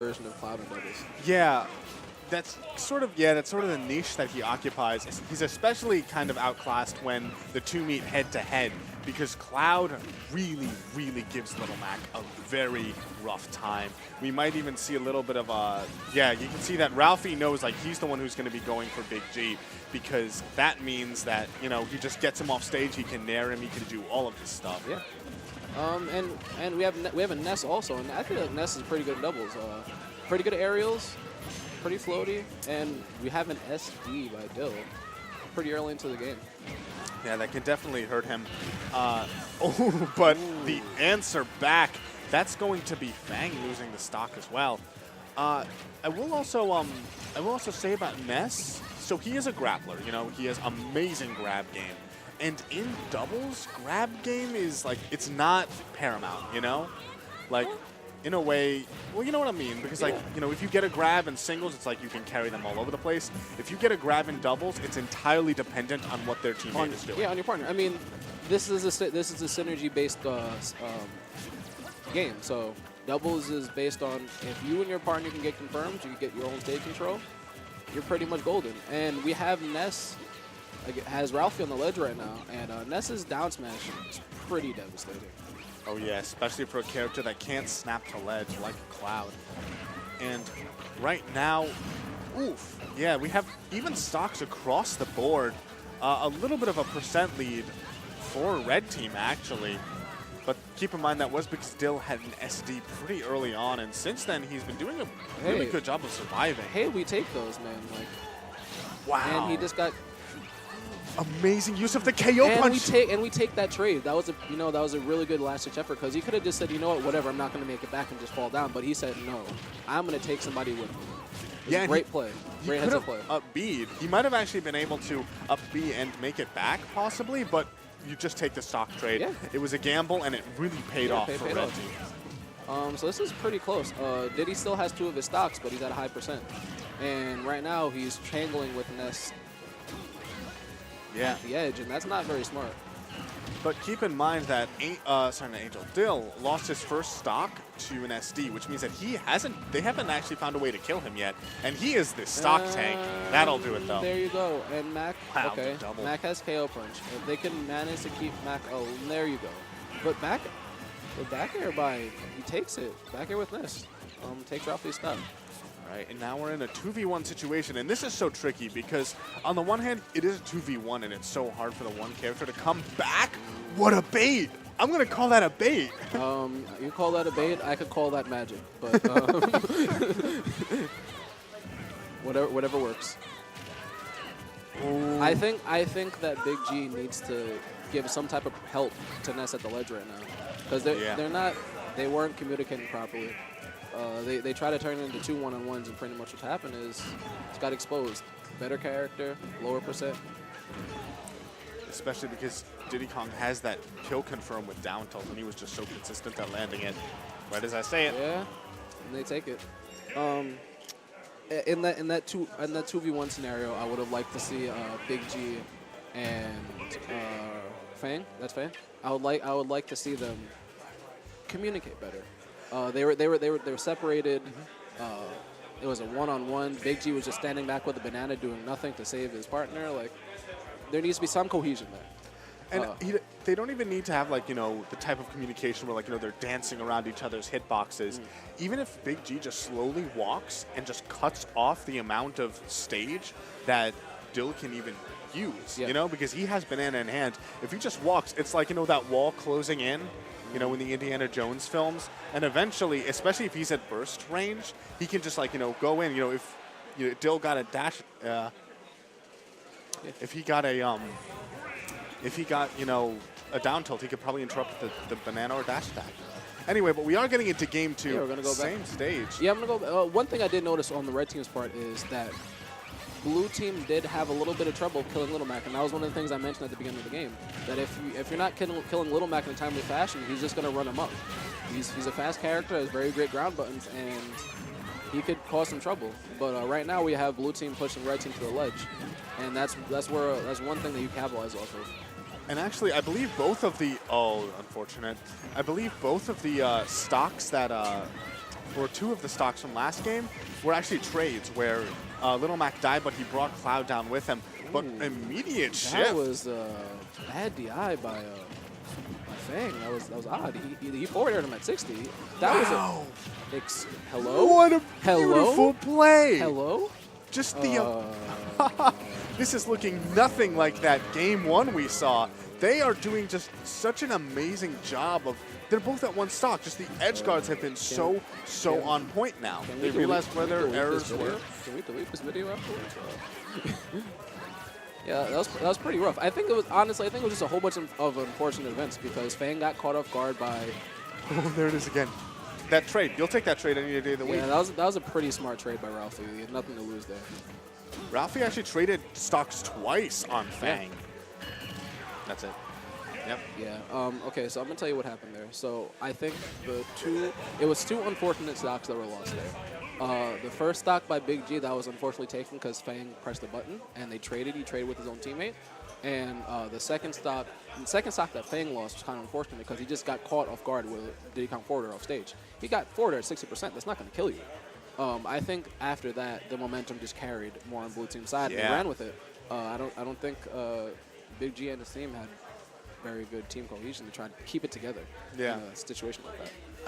version of Cloud and doubles. Yeah, that's sort of the niche that he occupies. He's especially kind of outclassed when the two meet head to head because Cloud really, really gives Little Mac a very rough time. We might even see a little bit of a, yeah, you can see that Ralphie knows like he's the one who's going to be going for Big G because that means that, you know, he just gets him off stage, he can nair him, he can do all of this stuff. Yeah. And we have a Ness also, and I feel like Ness is pretty good at doubles. Pretty good at aerials, pretty floaty, and we have an SD by Dill pretty early into the game. Yeah, that can definitely hurt him. But the answer back, that's going to be Fang losing the stock as well. I will also say about Ness, so he is a grappler, you know, he has amazing grab game. And in doubles, grab game is like, it's not paramount, you know? Like, in a way, well, you know what I mean? Because, like, you know, if you get a grab in singles, it's like you can carry them all over the place. If you get a grab in doubles, it's entirely dependent on what their teammate is doing. Yeah, on your partner. I mean, this is a synergy-based game. So doubles is based on if you and your partner can get confirmed, you can get your own stage control, you're pretty much golden. And we have Ness has Ralphie on the ledge right now, and Ness's down smash is pretty devastating. Oh yeah, especially for a character that can't snap to ledge like Cloud. And right now, oof, yeah, we have even stocks across the board. A little bit of a percent lead for Red Team, actually. But keep in mind that was because Dill had an SD pretty early on, and since then he's been doing a really good job of surviving. Hey, we take those, man. Like, wow. And he just got amazing use of the KO punch. And we take that trade. That was a really good last-ditch effort because he could have just said, you know what, whatever, I'm not going to make it back and just fall down. But he said, no, I'm going to take somebody with me. Yeah, great play. Great heads-up play. Up B. He might have actually been able to up B and make it back possibly, but you just take the stock trade. Yeah. It was a gamble and it really paid off for Red Team. So this is pretty close. Diddy still has 2 of his stocks, but he's at a high percent. And right now he's tangling with Ness. Yeah. At the edge, and that's not very smart. But keep in mind that Dill lost his first stock to an SD, which means that they haven't actually found a way to kill him yet. And he is the stock tank. That'll do it though. There you go. And Mac, wow, okay, Mac has KO punch. If they can manage to keep Mac, oh, there you go. But the back air he takes it. Back air with Ness. Takes Ralphie's stuff. Right, and now we're in a 2v1 situation, and this is so tricky because on the one hand, it is a 2v1, and it's so hard for the one character to come back. What a bait! I'm gonna call that a bait. You call that a bait? I could call that magic, but whatever works. Ooh. I think that Big G needs to give some type of help to Ness at the ledge right now because they weren't communicating properly. They try to turn it into 2 one-on-ones, and pretty much what's happened is it's got exposed. Better character, lower percent. Especially because Diddy Kong has that kill confirm with down tilt, and he was just so consistent at landing it. Right as I say it. Yeah, and they take it. In that 2v1 scenario, I would have liked to see Big G and Fang. That's Fang. I would like to see them communicate better. They were separated. It was a one-on-one. Big G was just standing back with a banana doing nothing to save his partner. Like, there needs to be some cohesion there. And they don't even need to have, like, you know, the type of communication where, like, you know, they're dancing around each other's hitboxes. Even if Big G just slowly walks and just cuts off the amount of stage that Dill can even use, you know, because he has banana in hand. If he just walks, it's like, you know, that wall closing in. You know, in the Indiana Jones films, and eventually, especially if he's at burst range, he can just, like, you know, go in. You know, if Dill got a dash, if he got you know a down tilt, he could probably interrupt the banana or dash attack. Anyway, but we are getting into game 2. Yeah, we're gonna go same back. Stage. Yeah, I'm gonna go. One thing I did notice on the Red Team's part is that Blue Team did have a little bit of trouble killing Little Mac, and that was one of the things I mentioned at the beginning of the game. That if you're not killing Little Mac in a timely fashion, he's just gonna run him up. He's a fast character, has very great ground buttons, and he could cause some trouble. But right now we have Blue Team pushing Red Team to the ledge, and that's one thing that you capitalize off of. And actually, I believe both of the unfortunate. I believe both of the stocks that for 2 of the stocks from last game were actually trades where Little Mac died, but he brought Cloud down with him. But immediate shift. That was bad DI by Fang. That was odd. He forward aired him at 60. That wow. was hello? What a Hello? beautiful play. Hello? Just the... this is looking nothing like that game 1 we saw. They are doing just such an amazing job of... They're both at 1 stock. Just the edge guards have been so on point now. They realized where their errors were. Can we delete this video afterwards? Yeah, that was pretty rough. I think it was, honestly, I think it was just a whole bunch of unfortunate events because Fang got caught off guard by... Oh, there it is again. That trade. You'll take that trade any day of the week. Yeah, that was a pretty smart trade by Ralphie. He had nothing to lose there. Ralphie actually traded stocks twice on Fang. Yeah. That's it. Yep. Yeah. Okay, so I'm going to tell you what happened there. So I think it was 2 unfortunate stocks that were lost there. The first stock by Big G, that was unfortunately taken because Fang pressed the button and they traded. He traded with his own teammate. And the second stock that Fang lost was kind of unfortunate because he just got caught off guard with Diddy Kong forwarder off stage. He got forwarder at 60%. That's not going to kill you. I think after that, the momentum just carried more on blue team's side. Yeah. They ran with it. I don't think Big G and his team had very good team cohesion to try to keep it together in a situation like that.